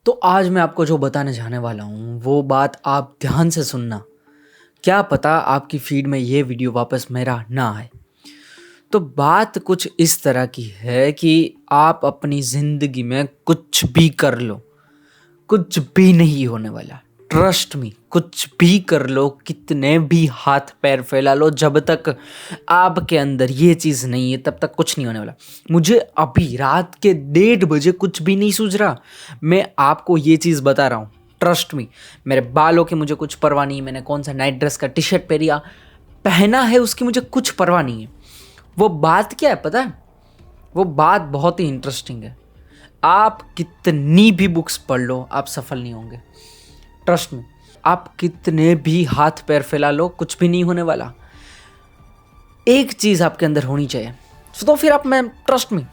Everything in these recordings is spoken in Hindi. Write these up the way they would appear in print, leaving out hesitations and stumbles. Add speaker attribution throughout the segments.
Speaker 1: तो आज मैं आपको जो बताने जाने वाला हूँ वो बात आप ध्यान से सुनना। क्या पता आपकी फीड में ये वीडियो वापस मेरा ना आए। तो बात कुछ इस तरह की है कि आप अपनी ज़िंदगी में कुछ भी कर लो, कुछ भी नहीं होने वाला। ट्रस्ट मी, कुछ भी कर लो, कितने भी हाथ पैर फैला लो, जब तक आपके अंदर ये चीज़ नहीं है तब तक कुछ नहीं होने वाला। मुझे अभी रात के 1:30 कुछ भी नहीं सूझ रहा, मैं आपको ये चीज़ बता रहा हूँ। ट्रस्ट मी, मेरे बालों की मुझे कुछ परवाह नहीं है, मैंने कौन सा नाइट ड्रेस का टी शर्ट पहना है उसकी मुझे कुछ परवाह नहीं है। वो बात क्या है पता है? वो बात बहुत ही इंटरेस्टिंग है। आप कितनी भी बुक्स पढ़ लो, आप सफल नहीं होंगे। ट्रस्ट में, आप कितने भी हाथ पैर फैला लो, कुछ भी नहीं होने वाला। एक चीज़ आपके अंदर होनी चाहिए। तो फिर ट्रस्ट में,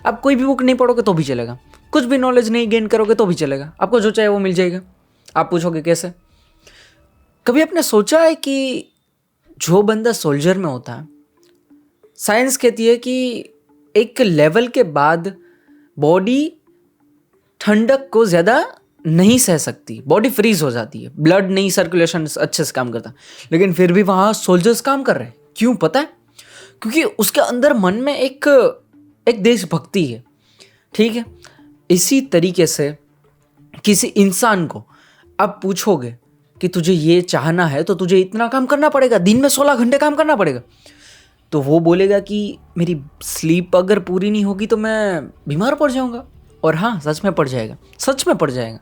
Speaker 1: आप कोई भी बुक नहीं पढ़ोगे तो भी चलेगा, कुछ भी नॉलेज नहीं गेन करोगे तो भी चलेगा, आपको जो चाहिए वो मिल जाएगा। आप पूछोगे कैसे? कभी आपने सोचा है कि जो बंदा सोल्जर में होता है, साइंस कहती है कि एक लेवल के बाद बॉडी ठंडक को ज़्यादा नहीं सह सकती, बॉडी फ्रीज हो जाती है, ब्लड नहीं सर्कुलेशन अच्छे से काम करता, लेकिन फिर भी वहाँ सोल्जर्स काम कर रहे हैं। क्यों पता है? क्योंकि उसके अंदर मन में एक देशभक्ति है। ठीक है, इसी तरीके से किसी इंसान को आप पूछोगे कि तुझे ये चाहना है तो तुझे इतना काम करना पड़ेगा, दिन में 16 घंटे काम करना पड़ेगा, तो वो बोलेगा कि मेरी स्लीप अगर पूरी नहीं होगी तो मैं बीमार पड़ जाऊंगा। और हाँ, सच में पड़ जाएगा, सच में पड़ जाएगा।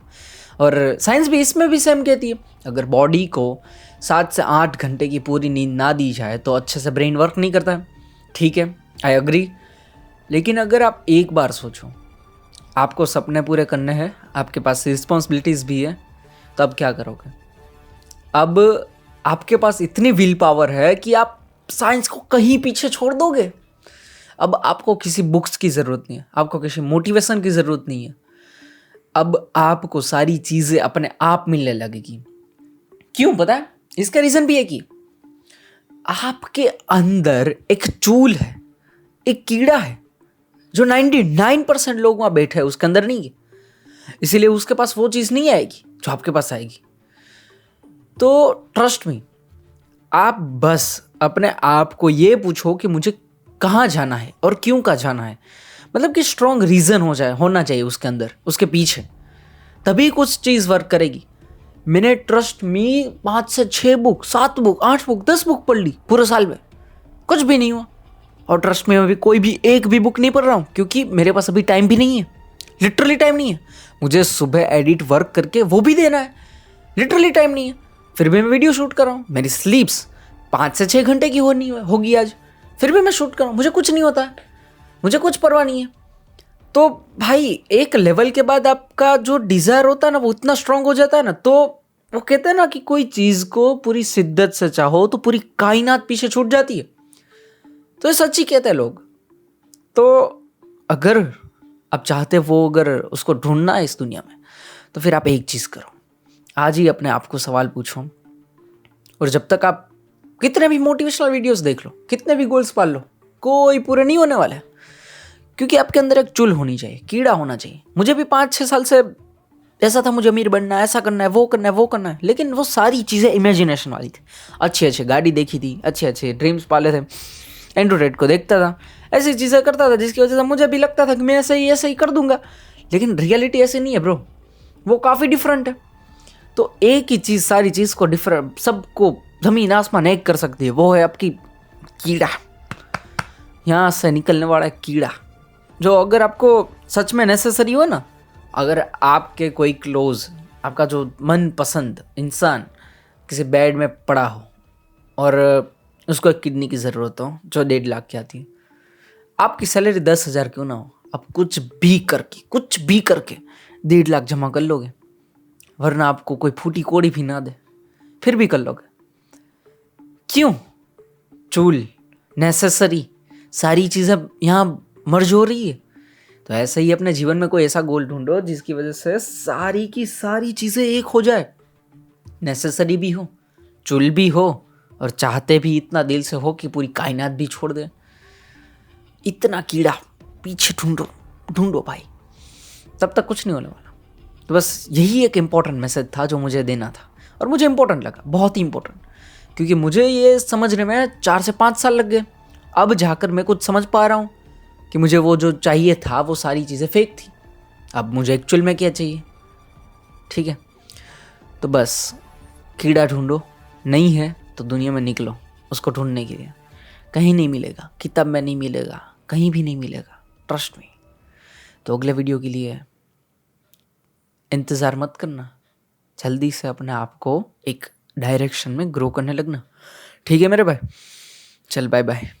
Speaker 1: और साइंस भी इसमें भी सेम कहती है, अगर बॉडी को 7 से 8 घंटे की पूरी नींद ना दी जाए तो अच्छे से ब्रेन वर्क नहीं करता है। ठीक है, आई एग्री। लेकिन अगर आप एक बार सोचो, आपको सपने पूरे करने हैं, आपके पास रिस्पॉन्सिबिलिटीज़ भी है, तो अब क्या करोगे? अब आपके पास इतनी विल पावर है कि आप साइंस को कहीं पीछे छोड़ दोगे। अब आपको किसी बुक्स की ज़रूरत नहीं है, आपको किसी मोटिवेशन की ज़रूरत नहीं है। अब आपको सारी चीज़ें अपने आप मिलने लगेगी। क्यों पता है? इसका रीज़न भी है कि आपके अंदर एक चूल है, एक कीड़ा है, जो 99% लोग वहाँ बैठे हैं उसके अंदर नहीं है। इसीलिए उसके पास वो चीज़ नहीं आएगी जो आपके पास आएगी। तो ट्रस्ट मी, आप बस अपने आप को ये पूछो कि मुझे कहाँ जाना है और क्यों का जाना है। मतलब कि स्ट्रॉन्ग रीज़न होना चाहिए उसके अंदर, उसके पीछे, तभी कुछ चीज़ वर्क करेगी। मैंने ट्रस्ट मी 5 से 6 बुक, 7 बुक, 8 बुक, 10 बुक पढ़ ली पूरे साल में, कुछ भी नहीं हुआ। और ट्रस्ट में अभी कोई भी एक भी बुक नहीं पढ़ रहा हूँ, क्योंकि मेरे पास अभी टाइम भी नहीं है, लिटरली टाइम नहीं है। मुझे सुबह एडिट वर्क करके वो भी देना है, लिटरली टाइम नहीं है। फिर भी मैं वीडियो शूट कर रहा हूँ। मेरी स्लीप्स 5 से 6 घंटे की होगी आज, फिर भी मैं शूट कर रहा हूँ। मुझे कुछ नहीं होता है, मुझे कुछ परवाह नहीं है। तो भाई, एक लेवल के बाद आपका जो डिज़ायर होता है ना, वो इतना स्ट्रांग हो जाता है ना, तो वो कहते हैं ना कि कोई चीज़ को पूरी शिद्दत से चाहो तो पूरी कायनात पीछे छूट जाती है। तो ये सच्ची कहते हैं लोग। तो अगर आप चाहते वो अगर उसको ढूंढना है इस दुनिया में, तो फिर आप एक चीज़ करो, आज ही अपने आप को सवाल पूछो। और जब तक आप कितने भी मोटिवेशनल वीडियोस देख लो, कितने भी गोल्स पाल लो, कोई पूरे नहीं होने वाला है। क्योंकि आपके अंदर एक चुल होनी चाहिए, कीड़ा होना चाहिए। मुझे भी 5-6 साल से ऐसा था, मुझे अमीर बनना है, ऐसा करना है, वो करना है, वो करना है, लेकिन वो सारी चीज़ें इमेजिनेशन वाली थी। अच्छी गाड़ी देखी थी, अच्छे ड्रीम्स पाले थे, एंड्रॉइड को देखता था, ऐसी चीज़ें करता था जिसकी वजह से मुझे भी लगता था कि मैं ऐसे ही कर दूंगा। लेकिन रियलिटी ऐसी नहीं है ब्रो, वो काफ़ी डिफरेंट है। तो एक ही चीज़ सारी चीज़ को डिफरेंट, सबको ज़मीन आसमान एक कर सकती है, वो है आपकी कीड़ा, यहाँ से निकलने वाला कीड़ा, जो अगर आपको सच में नेसेसरी हो ना। अगर आपके कोई क्लोज, आपका जो मनपसंद इंसान किसी बेड में पड़ा हो और उसको एक किडनी की ज़रूरत हो जो 1.5 लाख की आती है, आपकी सैलरी 10,000 क्यों ना हो, आप कुछ भी करके 1.5 लाख जमा कर लोगे। वरना आपको कोई फूटी कोड़ी भी ना दे, फिर भी कर लोगे। क्यों? चूल, नेसेसरी, सारी चीज़ें यहाँ मर्ज हो रही है। तो ऐसे ही अपने जीवन में कोई ऐसा गोल ढूंढो जिसकी वजह से सारी की सारी चीज़ें एक हो जाए, नेसेसरी भी हो, चुल भी हो, और चाहते भी इतना दिल से हो कि पूरी कायनात भी छोड़ दे। इतना कीड़ा पीछे ढूंढो भाई, तब तक कुछ नहीं होने वाला। तो बस यही एक इम्पोर्टेंट मैसेज था जो मुझे देना था, और मुझे इम्पोर्टेंट लगा, बहुत ही इम्पोर्टेंट, क्योंकि मुझे ये समझने में 4 से 5 साल लग गए। अब जाकर मैं कुछ समझ पा रहा हूँ कि मुझे वो जो चाहिए था वो सारी चीज़ें फेक थी। अब मुझे एक्चुअल में क्या चाहिए, ठीक है। तो बस कीड़ा ढूंढो, नहीं है तो दुनिया में निकलो उसको ढूंढने के लिए। कहीं नहीं मिलेगा, किताब में नहीं मिलेगा, कहीं भी नहीं मिलेगा, ट्रस्ट मी। तो अगले वीडियो के लिए इंतज़ार मत करना, जल्दी से अपने आप को एक डायरेक्शन में ग्रो करने लगना, ठीक है मेरे भाई। चल बाय बाय।